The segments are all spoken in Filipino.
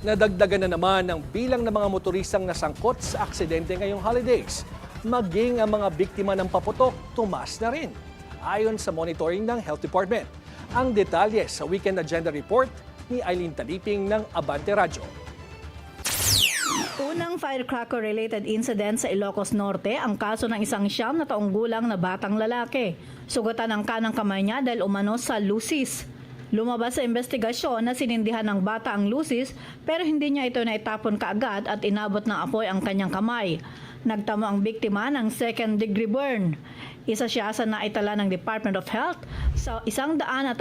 Nadagdagan na naman ang bilang ng mga motoristang nasangkot sa aksidente ngayong holidays. Maging ang mga biktima ng paputok, tumaas na rin. Ayon sa monitoring ng Health Department. Ang detalye sa Weekend Agenda Report ni Eileen Taliping ng Abante Radyo. Unang firecracker-related incident sa Ilocos Norte ang kaso ng isang 9 na taong gulang na batang lalaki. Sugatan ang kanang kamay niya dahil umano sa lusis. Lumabas sa investigasyon na sinindihan ng bata ang lusis pero hindi niya ito naitapon kaagad at inabot ng apoy ang kanyang kamay. Nagtamo ang biktima ng second-degree burn. Isa siya sa naitala ng Department of Health sa 142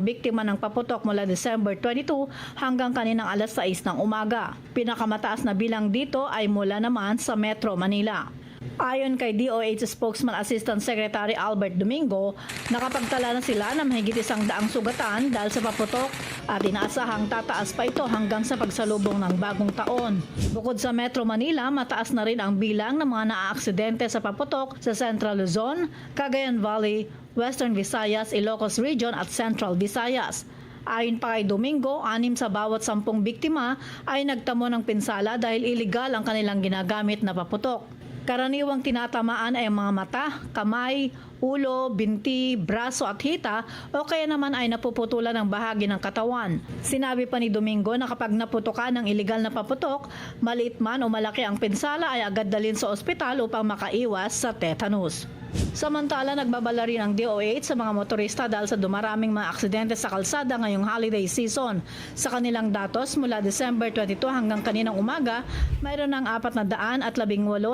biktima ng paputok mula December 22 hanggang kaninang alas 6 ng umaga. Pinakamataas na bilang dito ay mula naman sa Metro Manila. Ayon kay DOH Spokesman Assistant Secretary Albert Domingo, nakapagtala na sila ng mahigit 100 sugatan dahil sa paputok at inaasahang tataas pa ito hanggang sa pagsalubong ng bagong taon. Bukod sa Metro Manila, mataas na rin ang bilang ng mga naaaksidente sa paputok sa Central Luzon, Cagayan Valley, Western Visayas, Ilocos Region at Central Visayas. Ayon pa kay Domingo, 6 sa bawat 10 biktima ay nagtamo ng pinsala dahil iligal ang kanilang ginagamit na paputok. Karaniwang tinatamaan ay ang mga mata, kamay, ulo, binti, braso at hita o kaya naman ay napuputulan ng bahagi ng katawan. Sinabi pa ni Domingo na kapag naputukan ng iligal na paputok, maliit man o malaki ang pinsala ay agad dalhin sa ospital upang makaiwas sa tetanus. Samantala, nagbabala rin ang DOH sa mga motorista dahil sa dumaraming mga aksidente sa kalsada ngayong holiday season. Sa kanilang datos, mula December 22 hanggang kaninang umaga, mayroon ng 418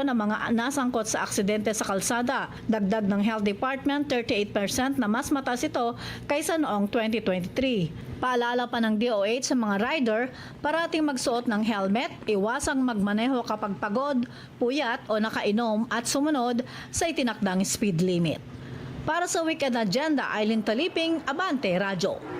na mga nasangkot sa aksidente sa kalsada. Dagdag ng Health Department, 38% na mas mataas ito kaysa noong 2023. Paalala pa ng DOH sa mga rider, parating magsuot ng helmet, iwasang magmaneho kapag pagod, puyat o nakainom at sumunod sa itinakdang speed limit. Para sa Weekend Agenda, Eileen Taliping, Abante Radyo.